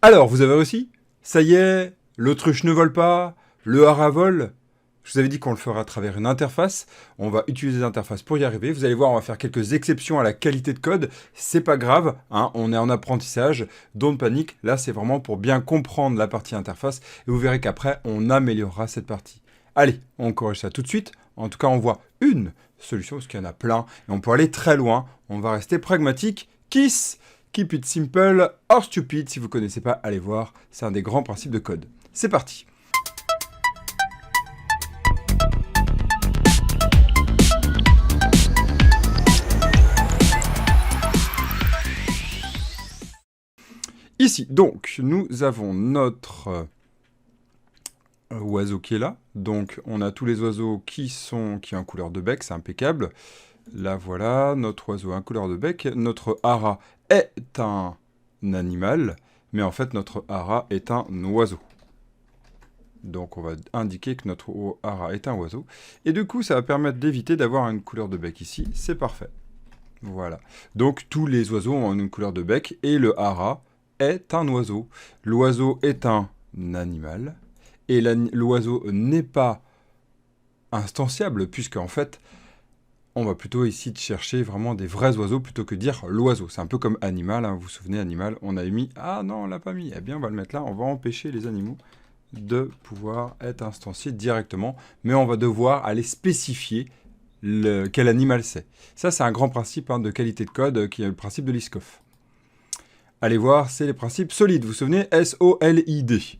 Alors, vous avez réussi? Ça y est, l'autruche ne vole pas, le hara vole. Je vous avais dit qu'on le ferait à travers une interface. On va utiliser l'interface pour y arriver. Vous allez voir, on va faire quelques exceptions à la qualité de code. C'est pas grave, hein, on est en apprentissage. Don't panique. Là, c'est vraiment pour bien comprendre la partie interface. Et vous verrez qu'après, on améliorera cette partie. Allez, on corrige ça tout de suite. En tout cas, on voit une solution, parce qu'il y en a plein. Et on peut aller très loin. On va rester pragmatique. Kiss! Keep it simple or stupid. Si vous ne connaissez pas, allez voir. C'est un des grands principes de code. C'est parti. Ici, donc, nous avons notre oiseau qui est là. Donc, on a tous les oiseaux qui ont une couleur de bec, c'est impeccable. Là, voilà, notre oiseau a une couleur de bec. Notre hara est un animal, mais en fait, notre hara est un oiseau. Donc, on va indiquer que notre hara est un oiseau. Et du coup, ça va permettre d'éviter d'avoir une couleur de bec ici. C'est parfait. Voilà. Donc, tous les oiseaux ont une couleur de bec et le hara est un oiseau. L'oiseau est un animal et l'oiseau n'est pas instanciable puisque en fait, on va plutôt ici chercher vraiment des vrais oiseaux plutôt que dire l'oiseau. C'est un peu comme animal, hein. Vous vous souvenez, animal, on avait mis... Ah non, on l'a pas mis. Eh bien, on va le mettre là. On va empêcher les animaux de pouvoir être instanciés directement. Mais on va devoir aller spécifier quel animal c'est. Ça, c'est un grand principe, hein, de qualité de code qui est le principe de Liskov. Allez voir, c'est les principes solides. Vous vous souvenez, S-O-L-I-D.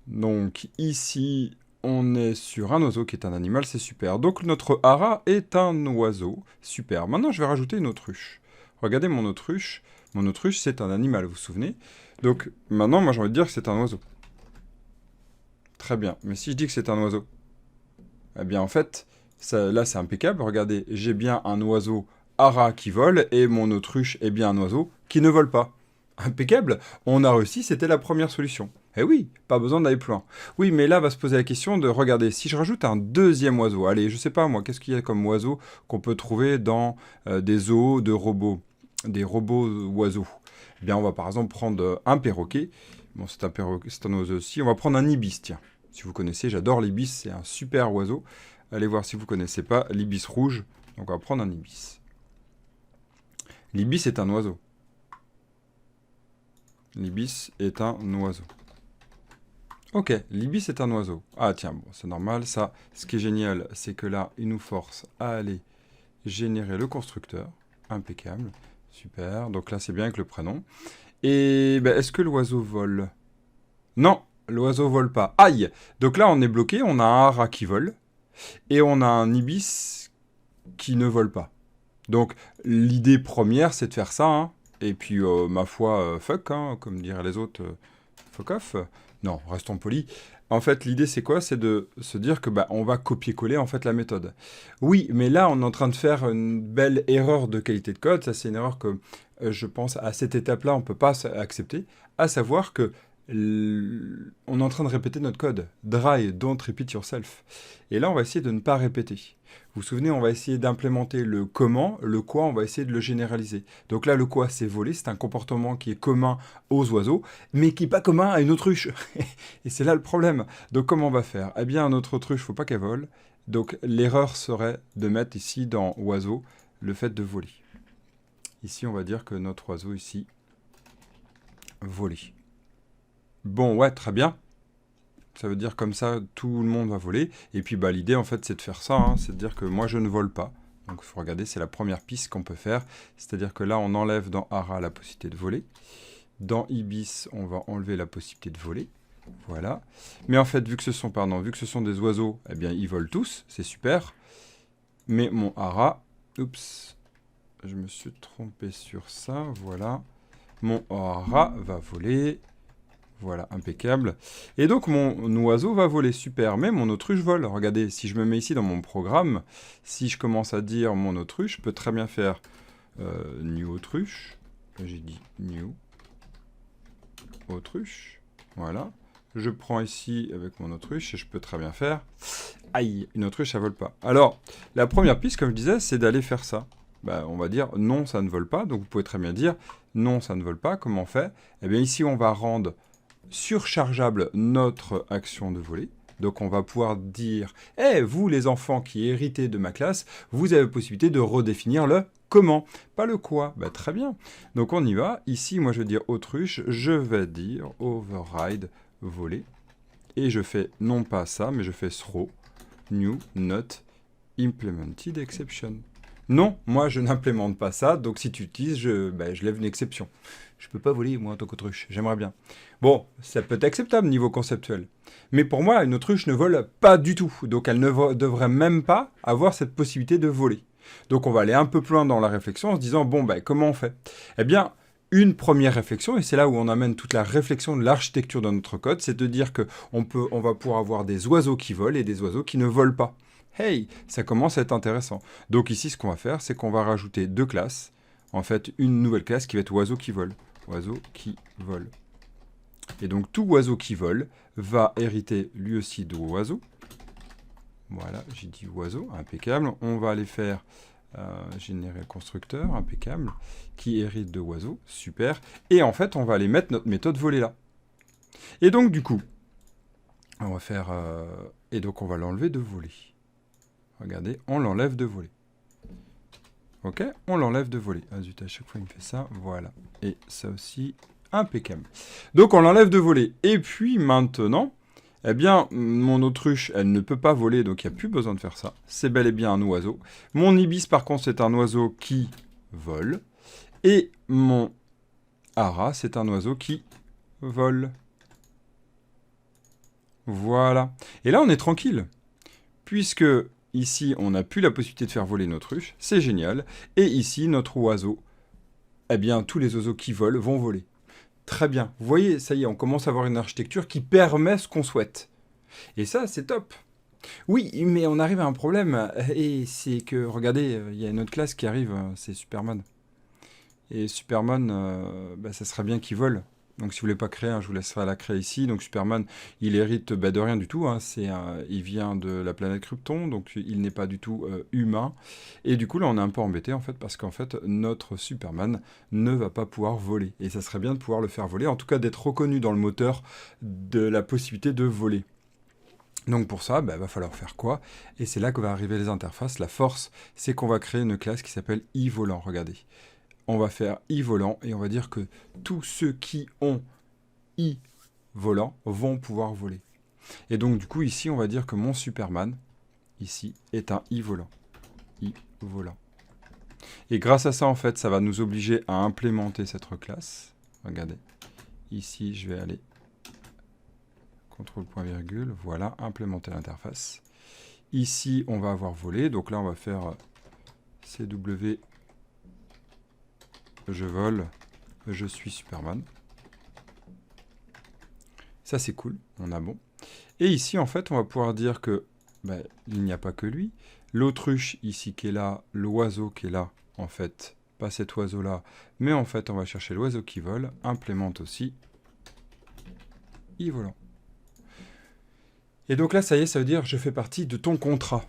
Donc ici, on est sur un oiseau qui est un animal, c'est super. Donc notre hara est un oiseau, super. Maintenant, je vais rajouter une autruche. Regardez mon autruche. Mon autruche, c'est un animal, vous vous souvenez? Donc maintenant, moi, j'ai envie de dire que c'est un oiseau. Très bien. Mais si je dis que c'est un oiseau, eh bien, en fait, ça, là, c'est impeccable. Regardez, j'ai bien un oiseau hara qui vole et mon autruche est bien un oiseau qui ne vole pas. Impeccable. On a réussi, c'était la première solution. Eh oui, pas besoin d'aller plus loin. Oui, mais là va se poser la question de, regardez, si je rajoute un deuxième oiseau, allez, je sais pas moi, qu'est-ce qu'il y a comme oiseau qu'on peut trouver dans des zoos de robots, des robots oiseaux? Eh bien, on va par exemple prendre un perroquet. Bon, c'est un perroquet, c'est un oiseau aussi. On va prendre un ibis, tiens. Si vous connaissez, j'adore l'ibis, c'est un super oiseau. Allez voir si vous connaissez pas l'ibis rouge. Donc on va prendre un ibis. L'ibis est un oiseau. L'ibis est un oiseau. Ok, l'ibis est un oiseau. Ah tiens, bon, c'est normal, ça. Ce qui est génial, c'est que là, il nous force à aller générer le constructeur. Impeccable, super. Donc là, c'est bien avec le prénom. Et ben, est-ce que l'oiseau vole? Non, l'oiseau vole pas. Aïe! Donc là, on est bloqué, on a un hara qui vole, et on a un ibis qui ne vole pas. Donc, l'idée première, c'est de faire ça, hein. Et puis, ma foi, fuck, hein, comme diraient les autres, fuck off. Non, restons polis. En fait, l'idée, c'est quoi? C'est de se dire que bah, on va copier-coller en fait la méthode. Oui, mais là, on est en train de faire une belle erreur de qualité de code. Ça, c'est une erreur que je pense à cette étape-là, on ne peut pas accepter. À savoir que on est en train de répéter notre code. Dry, don't repeat yourself. Et là, on va essayer de ne pas répéter. Vous vous souvenez, on va essayer d'implémenter le comment, le quoi, on va essayer de le généraliser. Donc là, le quoi, c'est voler, c'est un comportement qui est commun aux oiseaux, mais qui n'est pas commun à une autruche. Et c'est là le problème. Donc comment on va faire? Eh bien, notre autruche, il ne faut pas qu'elle vole. Donc l'erreur serait de mettre ici dans oiseau le fait de voler. Ici, on va dire que notre oiseau ici, voler. Bon, ouais, très bien. Ça veut dire comme ça, tout le monde va voler. Et puis bah, l'idée, en fait, c'est de faire ça. Hein, c'est de dire que moi, je ne vole pas. Donc il faut regarder, c'est la première piste qu'on peut faire. C'est-à-dire que là, on enlève dans hara la possibilité de voler. Dans ibis, on va enlever la possibilité de voler. Voilà. Mais en fait, vu que ce sont des oiseaux, eh bien, ils volent tous. C'est super. Mais mon hara... Oups. Je me suis trompé sur ça. Voilà. Mon hara va voler... Voilà, impeccable. Et donc, mon oiseau va voler, super. Mais mon autruche vole. Regardez, si je me mets ici dans mon programme, si je commence à dire mon autruche, je peux très bien faire new autruche. J'ai dit new autruche. Voilà. Je prends ici avec mon autruche et je peux très bien faire... Aïe, une autruche, ça vole pas. Alors, la première piste, comme je disais, c'est d'aller faire ça. bah, on va dire non, ça ne vole pas. Donc vous pouvez très bien dire non, ça ne vole pas. Comment on fait? Eh bien ici, on va rendre surchargeable notre action de voler. Donc on va pouvoir dire, vous les enfants qui héritez de ma classe, vous avez la possibilité de redéfinir le comment, pas le quoi. Bah, très bien. Donc on y va. Ici, moi je vais dire autruche, je vais dire override voler. Et je fais non pas ça, mais je fais throw new not implemented exception. Non, moi je n'implémente pas ça, donc si tu utilises, je lève une exception. Je peux pas voler, moi, en tant qu'autruche, j'aimerais bien. Bon, ça peut être acceptable niveau conceptuel. Mais pour moi, une autruche ne vole pas du tout, donc elle ne devrait même pas avoir cette possibilité de voler. Donc on va aller un peu plus loin dans la réflexion en se disant, bon, comment on fait? Eh bien, une première réflexion, et c'est là où on amène toute la réflexion de l'architecture de notre code, c'est de dire qu'on va pouvoir avoir des oiseaux qui volent et des oiseaux qui ne volent pas. Hey, ça commence à être intéressant. Donc ici, ce qu'on va faire, c'est qu'on va rajouter deux classes. En fait, une nouvelle classe qui va être oiseau qui vole. Oiseau qui vole. Et donc, tout oiseau qui vole va hériter lui aussi d'oiseau. Voilà, j'ai dit oiseau, impeccable. On va aller faire générer le constructeur, impeccable, qui hérite de oiseau, super. Et en fait, on va aller mettre notre méthode voler là. Et donc, du coup, on va faire... et donc, on va l'enlever de voler. Regardez, on l'enlève de voler. Ok, on l'enlève de voler. Ah zut, à chaque fois il me fait ça, voilà. Et ça aussi, impeccable. Donc on l'enlève de voler. Et puis maintenant, eh bien, mon autruche, elle ne peut pas voler, donc il n'y a plus besoin de faire ça. C'est bel et bien un oiseau. Mon ibis, par contre, c'est un oiseau qui vole. Et mon hara, c'est un oiseau qui vole. Voilà. Et là, on est tranquille. Puisque... ici, on n'a plus la possibilité de faire voler notre ruche, c'est génial. Et ici, notre oiseau, eh bien, tous les oiseaux qui volent vont voler. Très bien. Vous voyez, ça y est, on commence à avoir une architecture qui permet ce qu'on souhaite. Et ça, c'est top. Oui, mais on arrive à un problème, et c'est que, regardez, il y a une autre classe qui arrive, c'est Superman. Et Superman, ça serait bien qu'il vole. Donc si vous voulez pas créer, je vous laisserai la créer ici. Donc Superman, il hérite de rien du tout. Il vient de la planète Krypton, donc il n'est pas du tout humain. Et du coup, là, on est un peu embêté, en fait, parce qu'en fait, notre Superman ne va pas pouvoir voler. Et ça serait bien de pouvoir le faire voler, en tout cas d'être reconnu dans le moteur de la possibilité de voler. Donc pour ça, va falloir faire quoi? Et c'est là que va arriver les interfaces. La force, c'est qu'on va créer une classe qui s'appelle iVolant. Regardez. On va faire iVolant et on va dire que tous ceux qui ont iVolant vont pouvoir voler. Et donc du coup ici on va dire que mon Superman ici est un iVolant. iVolant. Et grâce à ça en fait ça va nous obliger à implémenter cette classe. Regardez. Ici je vais aller CTRL point virgule, voilà, implémenter l'interface. Ici on va avoir volé, donc là on va faire CW je vole, je suis Superman. Ça, c'est cool, on a bon. Et ici, en fait, on va pouvoir dire que il n'y a pas que lui. L'autruche, ici, qui est là, l'oiseau qui est là, en fait, pas cet oiseau-là, mais en fait, on va chercher l'oiseau qui vole, implémente aussi iVolant. Et donc là, ça y est, ça veut dire je fais partie de ton contrat.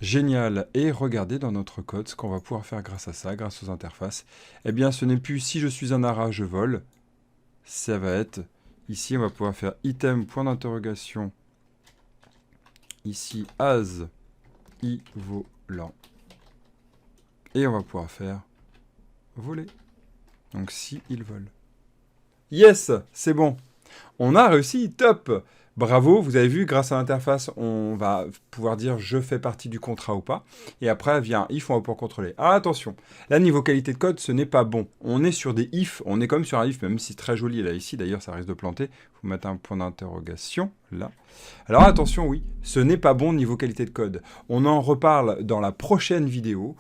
Génial. Et regardez dans notre code ce qu'on va pouvoir faire grâce à ça, grâce aux interfaces. Eh bien, ce n'est plus si je suis un hara, je vole. Ça va être, ici, on va pouvoir faire item, point d'interrogation. Ici, as, iVolant. Et on va pouvoir faire voler. Donc, si il vole. Yes, c'est bon. On a réussi, top. Bravo, vous avez vu, grâce à l'interface, on va pouvoir dire je fais partie du contrat ou pas. Et après vient if, on va pouvoir contrôler. Ah, attention, là, niveau qualité de code, ce n'est pas bon. On est sur des if, on est comme sur un if, même si c'est très joli là ici. D'ailleurs, ça risque de planter. Il faut mettre un point d'interrogation là. Alors attention, oui, ce n'est pas bon niveau qualité de code. On en reparle dans la prochaine vidéo.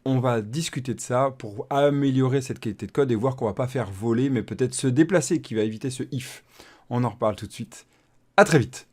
On va discuter de ça pour améliorer cette qualité de code et voir qu'on va pas faire voler, mais peut-être se déplacer, qui va éviter ce if. On en reparle tout de suite. À très vite.